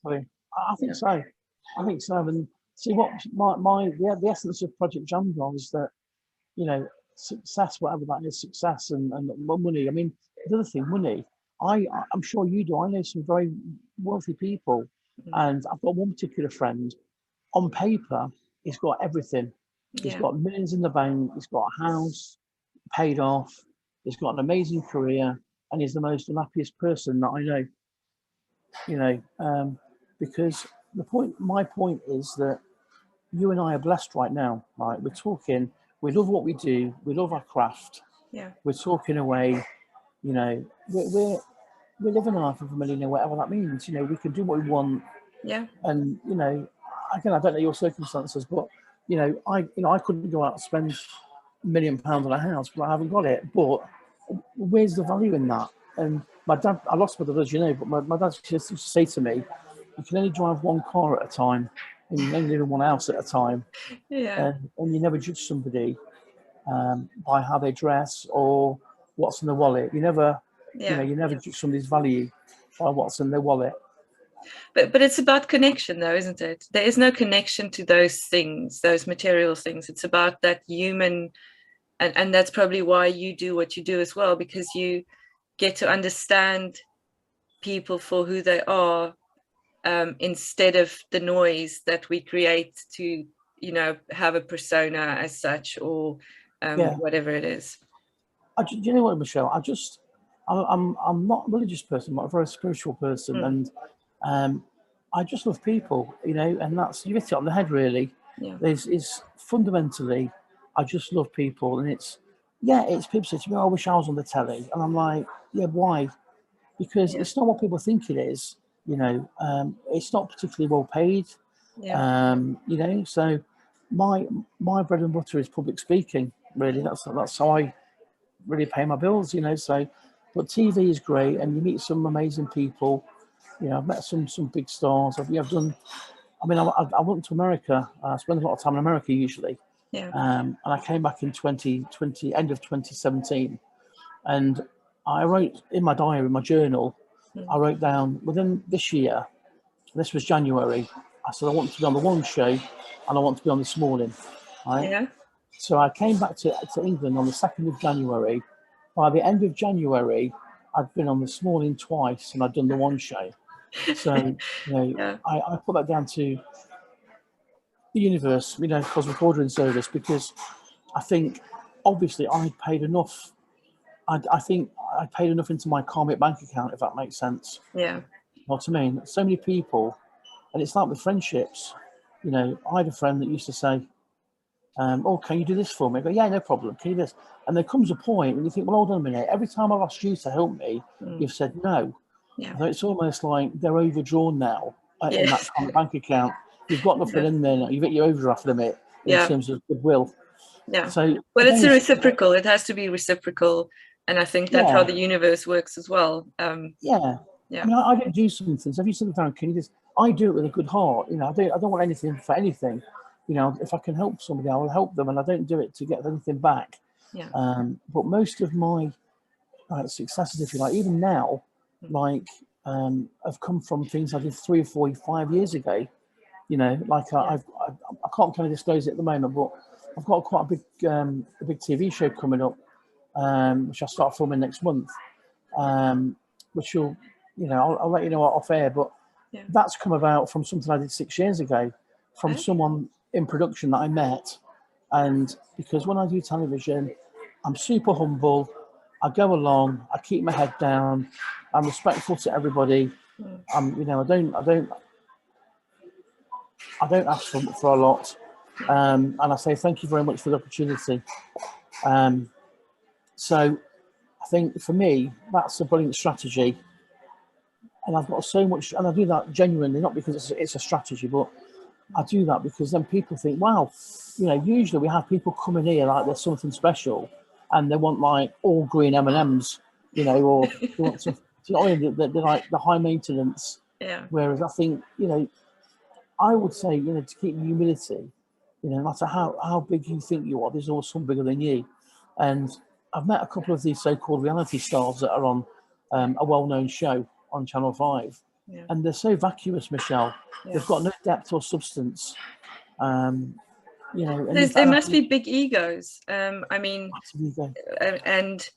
I think so. I think so. And see, what the essence of Project Jambon is that, you know, success, whatever that is, success and money. I mean, the other thing, money. I'm sure you do. I know some very wealthy people, and I've got one particular friend. On paper, he's got everything. He's got millions in the bank. He's got a house paid off. He's got an amazing career, and he's the most happiest person that I know. You know, because my point is that you and I are blessed right now. Right, we're talking. We love what we do. We love our craft. Yeah, we're talking away. You know, we're living a life of a millionaire, whatever that means. You know, we can do what we want. Yeah. And you know, again, I don't know your circumstances, but you know, I couldn't go out and spend £1 million on a house, but I haven't got it. But where's the value in that? And my dad, I lost my dad, as you know, but my dad used to say to me, "You can only drive one car at a time, and you only live in one house at a time." Yeah. And you never judge somebody by how they dress or what's in the wallet. You never judge somebody's value by what's in their wallet. But it's about connection, though, isn't it? There is no connection to those things, those material things. It's about that human, and that's probably why you do what you do as well, because you get to understand people for who they are, instead of the noise that we create to, you know, have a persona as such, or whatever it is. Do you know what, Michelle? I'm not a religious person, I'm a very spiritual person, and I just love people, you know, and that's, you hit it on the head, really. Yeah. It's fundamentally, I just love people, and it's people say to me, "I wish I was on the telly," and I'm like, yeah, why? Because it's not what people think it is, you know. It's not particularly well paid, you know. So my bread and butter is public speaking, really. That's how I really pay my bills, you know. So, but TV is great, and you meet some amazing people. You know, I've met some big stars. I've done. I mean, I went to America. I spend a lot of time in America usually. Yeah. And I came back in 2020, end of 2017, and I wrote in my diary, in my journal, I wrote down, within this year, this was January, I said I want to be on the One Show, and I want to be on This Morning. Right? Yeah. So I came back to England on the 2nd of January. By the end of January, I'd been on This Morning twice, and I'd done the One Show. So, you know, I put that down to the universe, you know, cosmic ordering service, because I think, obviously, I paid enough. I think I paid enough into my karmic bank account, if that makes sense. Yeah. You know what I mean? So many people, and it's like with friendships. You know, I had a friend that used to say, "Oh, can you do this for me?" I go, "Yeah, no problem. Can you do this?" And there comes a point when you think, "Well, hold on a minute. Every time I've asked you to help me, you've said no." Yeah. So it's almost like they're overdrawn now in that karmic bank account. You've got nothing in there now. You've hit your overdraft limit in terms of goodwill. Yeah. So, well, it's a reciprocal. It has to be reciprocal. And I think that's how the universe works as well. I mean, I don't do some things. Have you said down? Can you just? I do it with a good heart. You know, I don't want anything for anything. You know, if I can help somebody, I will help them, and I don't do it to get anything back. Yeah. But most of my successes, if you like, even now, have come from things I did 3 or 4, 5 years ago. You know, like I can't kind of disclose it at the moment, but I've got quite a big TV show coming up, which I'll start filming next month, which will, you know, I'll let you know off air, but that's come about from something I did 6 years ago, from someone in production that I met. And because when I do television, I'm super humble. I go along. I keep my head down. I'm respectful to everybody. You know, I don't ask for a lot. And I say thank you very much for the opportunity. So I think for me, that's a brilliant strategy. And I've got so much, and I do that genuinely, not because it's a strategy, but I do that because then people think, wow, you know, usually we have people coming here like there's something special and they want like all green M&Ms, you know, or they want to, you know, they're like the high maintenance. Yeah. Whereas I think, you know, I would say, you know, to keep humility, you know, no matter how big you think you are, there's always someone bigger than you. And I've met a couple of these so-called reality stars that are on a well-known show on Channel 5. Yeah. And they're so vacuous, Michelle. Yeah. They've got no depth or substance. You know, there must be big egos. I mean, and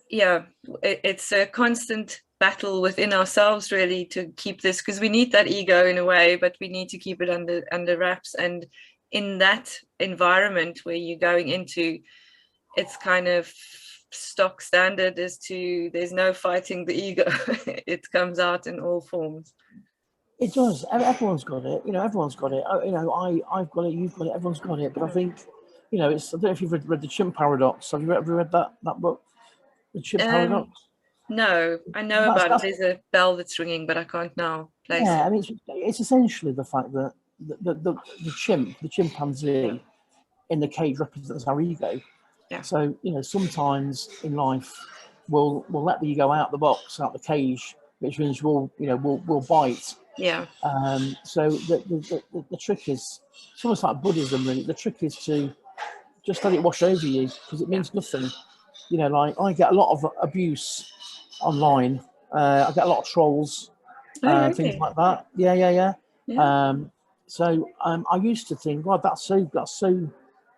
yeah, it's a constant battle within ourselves, really, to keep this, because we need that ego in a way, but we need to keep it under wraps. And in that environment where you're going into, it's kind of stock standard as to there's no fighting the ego. It comes out in all forms. It does. Everyone's got it. You know, everyone's got it. You know, I've got it. You've got it. Everyone's got it. But I think, you know, it's. I don't know if you've read the Chimp Paradox. Have you ever read that book, the Chimp Paradox? No, I know about it. There's a bell that's ringing, but I can't now place it. I mean, it's essentially the fact that the chimpanzee in the cage represents our ego. Yeah. So, you know, sometimes in life we'll let the ego out the box, out the cage, which means we'll bite. Yeah. So the trick is, it's almost like Buddhism, really. The trick is to just let it wash over you, because it means nothing. You know, like I get a lot of abuse online. I get a lot of trolls, really? Things like that. Yeah. So I used to think, well, that's so.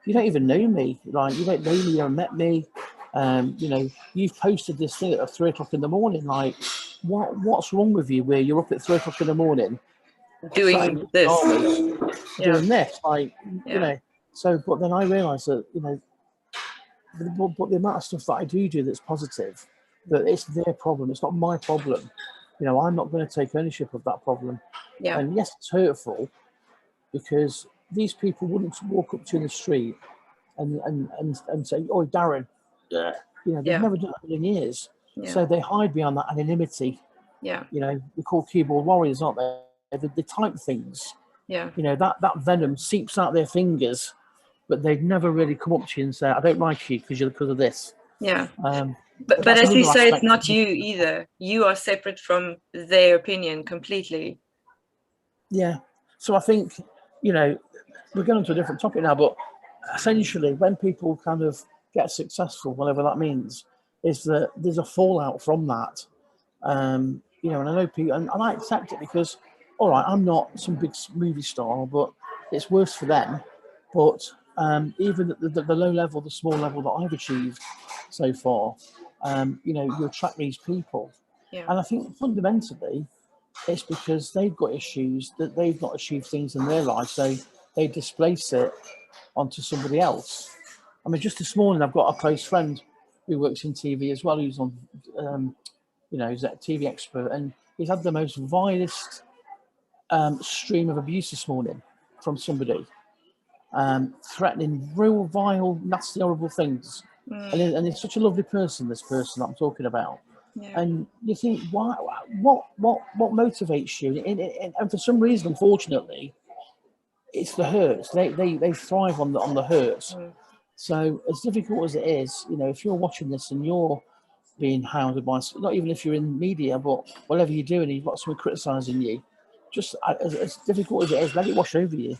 You don't even know me. Like, you don't know me. You haven't met me. You know, you've posted this thing at 3 o'clock in the morning. Like, what's wrong with you? Where you're up at 3 o'clock in the morning doing this, doing this, like, you know. So, but then I realised that, you know, but the amount of stuff that I do that's positive, that it's their problem. It's not my problem. You know, I'm not going to take ownership of that problem. Yeah. And yes, it's hurtful, because these people wouldn't walk up to you in the street and say, "Oh, Darren," you know, they've never done that in years. So they hide behind that anonymity. Yeah. You know, they're called keyboard warriors, aren't they? They type things. Yeah. You know, that venom seeps out their fingers, but they'd never really come up to you and say, "I don't like you because of this." Yeah. But as you say, it's not you either. You are separate from their opinion completely. Yeah. So I think, you know, we're going on to a different topic now, but essentially when people kind of get successful, whatever that means, is that there's a fallout from that. You know, and I know people, and I accept it, because, all right, I'm not some big movie star, but it's worse for them. But even at the low level, the small level that I've achieved so far, you know, you attract these people. Yeah. And I think fundamentally, it's because they've got issues, that they've not achieved things in their life, so they displace it onto somebody else. I mean, just this morning, I've got a close friend who works in TV as well, who's on, you know, he's a TV expert, and he's had the most vilest stream of abuse this morning from somebody, threatening real vile, nasty, horrible things. And he's such a lovely person, this person that I'm talking about. Yeah. And you think, why? What motivates you? And for some reason, unfortunately, it's the hurts. They thrive on the hurts. So as difficult as it is, you know, if you're watching this and you're being hounded by, not even if you're in media, but whatever you're doing, you've got someone criticising you, just as difficult as it is, let it wash over you,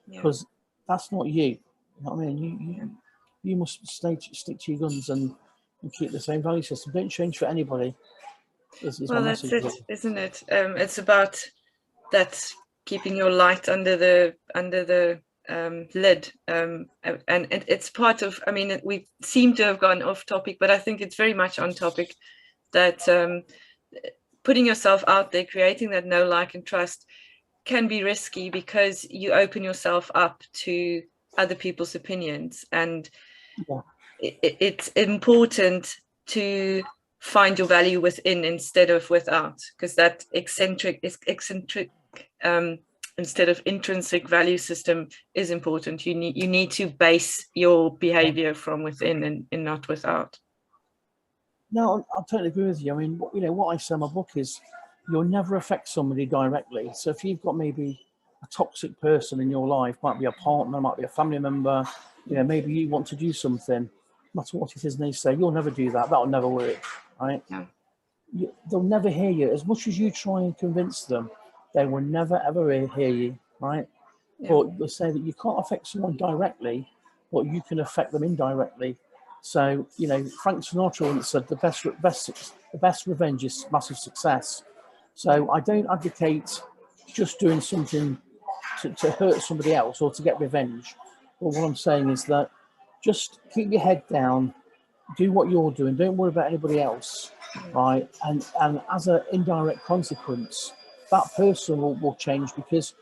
because that's not you. You know what I mean? You must stick to your guns and keep the same value system. Don't change for anybody. Well, that's it, isn't it? It's about that, keeping your light under the lid, and it's part of, I mean, we seem to have gone off topic, but I think it's very much on topic, that putting yourself out there, creating that know, like, and trust can be risky, because you open yourself up to other people's opinions, and it's important to find your value within instead of without, because that eccentric instead of intrinsic value system is important. You need to base your behavior from within and not without. No, I totally agree with you. I mean, you know, what I say in my book is you'll never affect somebody directly. So if you've got maybe a toxic person in your life, might be a partner, might be a family member, you know, maybe you want to do something, no matter what it is, and they say, you'll never do that, that'll never work, right? Yeah. They'll never hear you. As much as you try and convince them, they will never, ever hear you, right? Yeah. But they say that you can't affect someone directly, but you can affect them indirectly. So, you know, Frank Sinatra once said the best revenge is massive success. So I don't advocate just doing something to hurt somebody else or to get revenge. But what I'm saying is that just keep your head down, do what you're doing, don't worry about anybody else, right? And as an indirect consequence, that person will change, because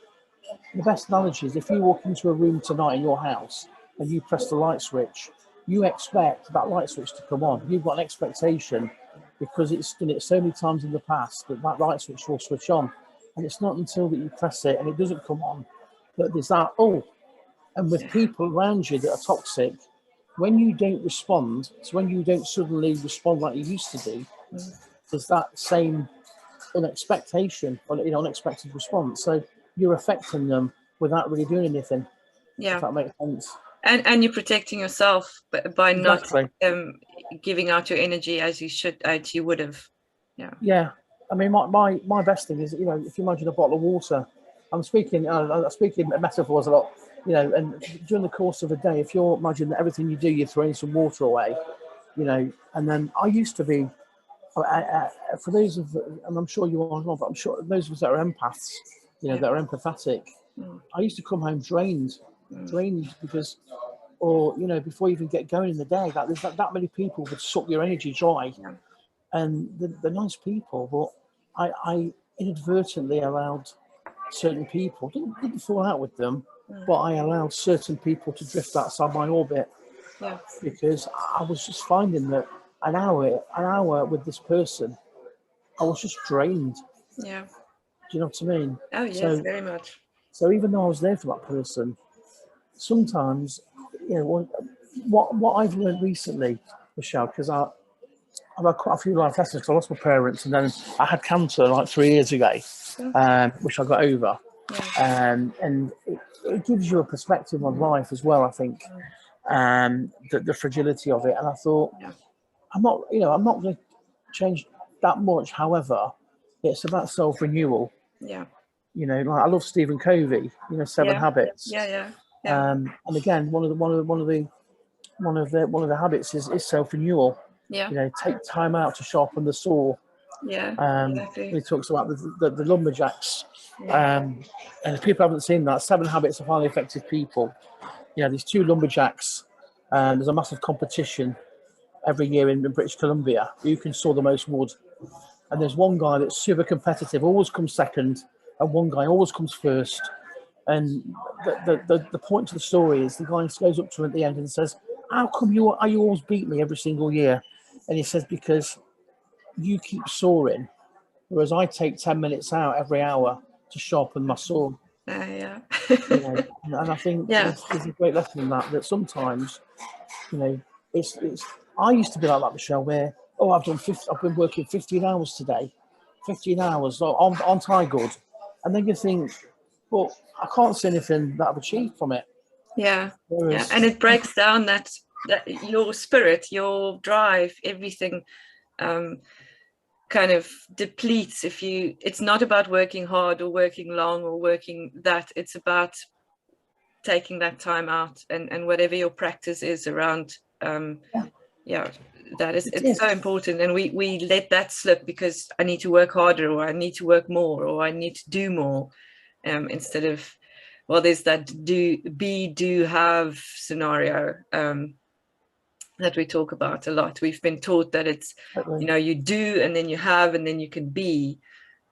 the best analogy is if you walk into a room tonight in your house and you press the light switch, you expect that light switch to come on. You've got an expectation because it's done it so many times in the past that that light switch will switch on. And it's not until that you press it and it doesn't come on that there's that, oh. And with people around you that are toxic, when you don't respond, so when you don't suddenly respond like you used to do, there's that same unexpected response. So you're affecting them without really doing anything. Yeah, if that makes sense. And you're protecting yourself by Exactly. not giving out your energy as you would have. Yeah. Yeah. I mean, my best thing is, you know, if you imagine a bottle of water, I'm speaking metaphors a lot, you know, and during the course of a day, if you're imagining that everything you do, you're throwing some water away, you know, and then I used to be, for those of, and I'm sure you are not, but I'm sure those of us that are empaths, you know, that are empathetic, I used to come home drained because, or, you know, before you even get going in the day, there's that many people would suck your energy dry. Yeah. And they're nice people, but I inadvertently allowed certain people, didn't fall out with them, but I allowed certain people to drift outside my orbit. Yeah. Because I was just finding that an hour with this person, I was just drained. Yeah. Do you know what I mean? Oh yes, very much. So even though I was there for that person, sometimes, you know, what I've learned recently, Michelle, because I've had quite a few life lessons, because I lost my parents and then I had cancer like 3 years ago, which I got over. And it gives you a perspective on life as well, I think, the fragility of it. And I thought, I'm not going to change that much. However, it's about self-renewal. Yeah. You know, like I love Stephen Covey, you know, 7 Habits. Yeah. And again, one of the habits is self-renewal. Yeah. You know, take time out to sharpen the saw. Yeah. Exactly. He talks about the lumberjacks. Yeah. And if people haven't seen that, 7 Habits of Highly Effective People. You know, these 2 lumberjacks. There's a massive competition every year in British Columbia who can saw the most wood. And there's one guy that's super competitive, always comes second, and one guy always comes first. And the point of the story is the guy goes up to him at the end and says, how come you always beat me every single year? And he says, because you keep sawing, whereas I take 10 minutes out every hour to sharpen my saw. Yeah. You know, and I think there's a great lesson in that sometimes, you know, it's I used to be like that, Michelle, where, I've been working 15 hours today, 15 hours, aren't I good? And then you think, well, I can't see anything that I've achieved from it. Yeah. Whereas, and it breaks down that your spirit, your drive, everything kind of depletes it's not about working hard or working long or working that, it's about taking that time out and whatever your practice is around that is, it's so important. And we let that slip because I need to work harder, or I need to work more, or I need to do more, instead of, well, there's that do have scenario that we talk about a lot. We've been taught that it's, you know, you do and then you have and then you can be.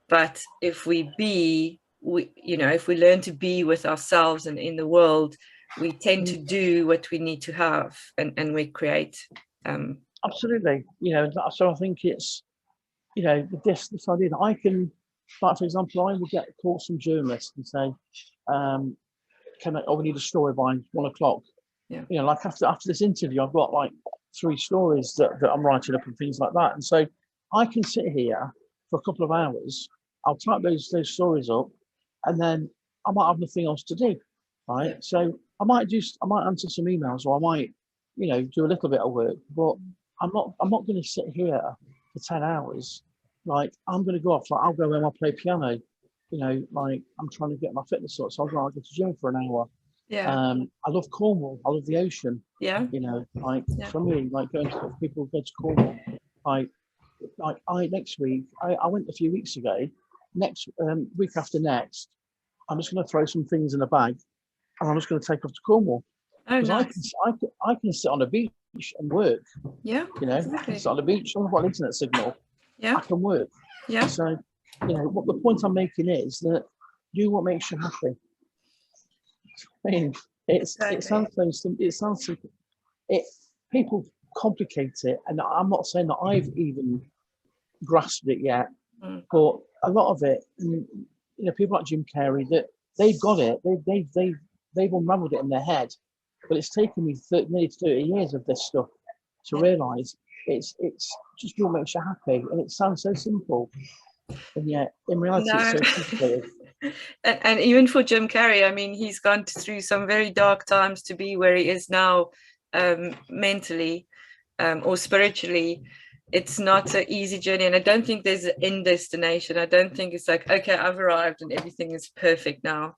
But if we learn to be with ourselves and in the world, we tend to do what we need to have, and we create. Absolutely, you know. So I think it's, you know, this idea that I can, like, for example, I would get calls from journalists and say, we need a story by 1 o'clock. Yeah. You know, like after this interview, I've got like 3 stories that I'm writing up and things like that. And so I can sit here for a couple of hours. I'll type those stories up, and then I might have nothing else to do, right? Yeah. So I might answer some emails, or I might, you know, do a little bit of work, but I'm not going to sit here for 10 hours. Like, I'm going to go off. Like, I'll go home, I'll play piano. You know, like, I'm trying to get my fitness up, so I'll go to the gym for an hour. Yeah. I love Cornwall. I love the ocean. Yeah. You know, like, for me, like, going to people who go to Cornwall. Next week, I went a few weeks ago. Next week after next, I'm just going to throw some things in a bag, and I'm just going to take off to Cornwall. Oh, because nice. I can sit on a beach and work. Yeah. You know, exactly. I can sit on a beach. I've got an internet signal. Yeah. I can work. Yeah. So, you know, what the point I'm making is that do what makes you happy. I mean, it sounds so simple. It sounds simple. People complicate it, and I'm not saying that I've even grasped it yet, but a lot of it, you know, people like Jim Carrey, that they've got it. They've unraveled it in their head, but it's taken me nearly 30 years of this stuff to realise it's just what makes you happy, and it sounds so simple, and yet in reality it's so complicated. And even for Jim Carrey, I mean, he's gone through some very dark times to be where he is now, mentally or spiritually. It's not an easy journey, and I don't think there's an end destination. I don't think it's like, okay, I've arrived and everything is perfect now.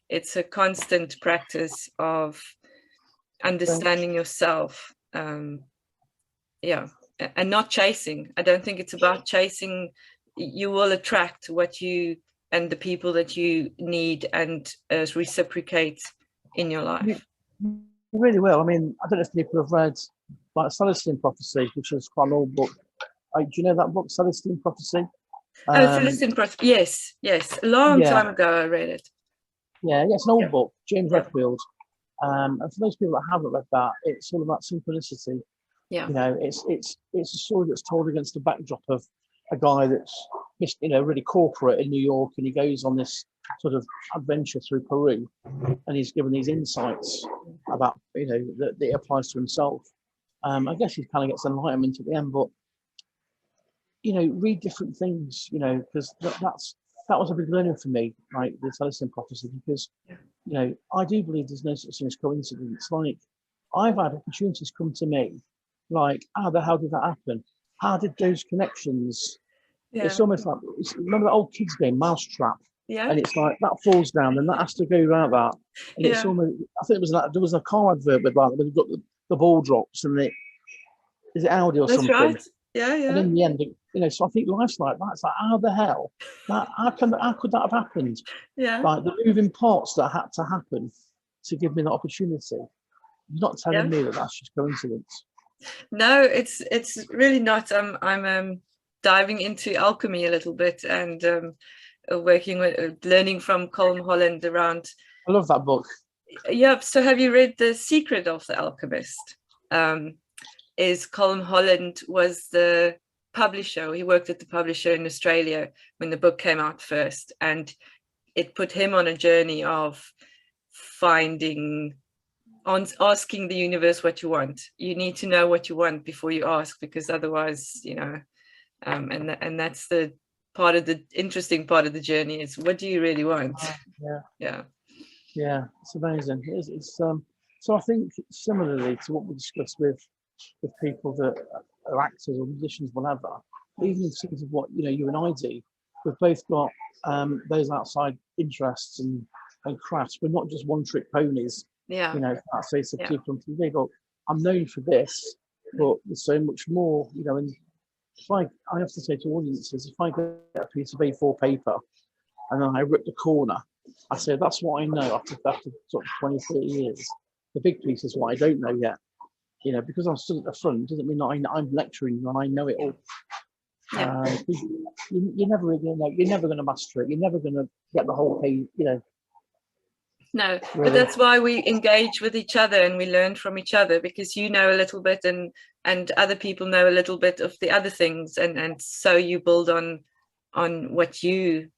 It's a constant practice of understanding yourself, and not chasing. I don't think it's about chasing. You will attract what you and the people that you need, and reciprocate in your life. You really will. I mean, I don't know if people have read like Celestine Prophecy, which is quite an old book. Do you know that book, Celestine Prophecy? Celestine Prophecy. Yes. A long time ago I read it. Yeah, it's an old book, James Redfield. And for those people that haven't read that, it's all about synchronicity. Yeah. You know, it's a story that's told against the backdrop of a guy that's, you know, really corporate in New York, and he goes on this sort of adventure through Peru, and he's given these insights about, you know, that it applies to himself. I guess he kind of gets enlightenment at the end, but, you know, read different things, you know, because that was a big learning for me, like the Celestine Prophecy, because, you know, I do believe there's no such thing as coincidence. Like, I've had opportunities come to me, like, how the hell did that happen? How did those connections? Yeah. It's almost like, remember that old kids game, Mousetrap? Yeah. And it's like, that falls down, and that has to go around that. And it's almost, I think there was a car advert with that, where you've got the ball drops, and is it Audi or something? That's right. Yeah. And in the end, you know, so I think life's like that. It's like, how the hell? How could that have happened? Yeah. Like, the moving parts that had to happen to give me that opportunity. You're not telling me that that's just coincidence. No, it's really not. I'm diving into alchemy a little bit, and working with learning from Colm Holland around. I love that book. Yeah. So have you read The Secret of the Alchemist? Is Colm Holland was the publisher. He worked at the publisher in Australia when the book came out first, and it put him on a journey of asking the universe what you want. You need to know what you want before you ask, because otherwise, you know, and that's the part of the interesting part of the journey, is what do you really want? It's amazing. It's so I think similarly to what we discussed with people that are actors or musicians, whatever, even in terms of what, you know, you and I do, we've both got those outside interests and crafts. We're not just one trick ponies. Yeah. You know, that's say to people on TV, but I'm known for this, but there's so much more, you know. And if I have to say to audiences, if I get a piece of A4 paper and then I rip the corner, I say, that's what I know after sort of 20, 30 years. The big piece is what I don't know yet. You know, because I'm stood at the front doesn't mean that I'm lecturing and I know it all. You're never really going to know. You're never going to master it. You're never going to get the whole page, you know. No, really. but that's why we engage with each other and we learn from each other, because you know a little bit and other people know a little bit of the other things, and so you build on what you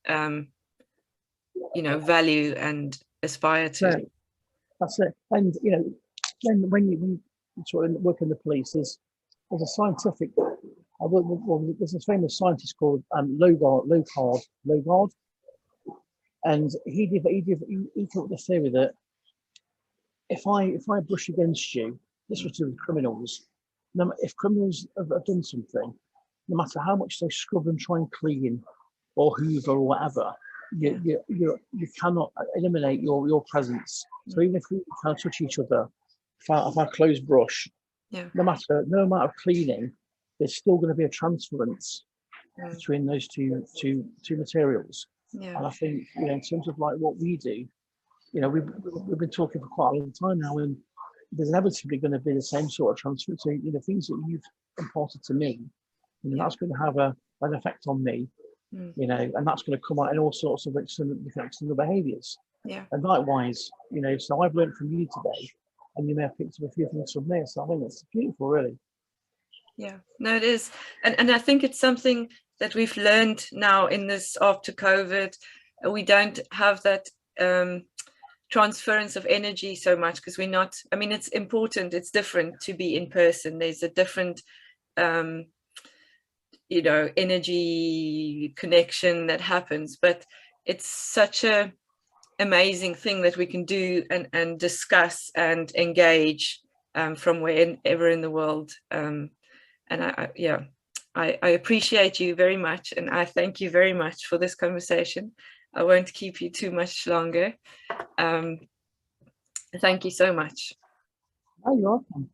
you know, value and aspire to. Yeah, that's it. And you know, when you sort of work in the police, there's a scientific. Well, there's a famous scientist called Logard, and he thought the theory that if I brush against you, this was to do with criminals. If criminals have done something, no matter how much they scrub and try and clean or hoover or whatever, you cannot eliminate your presence. So even if we can't touch each other, if I close brush, no amount of cleaning, there's still going to be a transference between those two materials. And I think, you know, in terms of like what we do, you know, we've been talking for quite a long time now, and there's inevitably going to be the same sort of transfer. So, you know, things that you've imparted to me, you know, that's going to have an effect on me, you know, and that's going to come out in all sorts of external behaviours. And likewise, you know, so I've learned from you today, and you may have picked up a few things from me. So I think it's beautiful, really. Yeah, no, it is. And I think it's something that we've learned now in this after COVID. We don't have that transference of energy so much, because we're not, I mean, it's important, it's different to be in person. There's a different you know, energy connection that happens, but it's such a amazing thing that we can do and discuss and engage from wherever in the world. And I appreciate you very much, and I thank you very much for this conversation. I won't keep you too much longer. Thank you so much. Oh, you're welcome.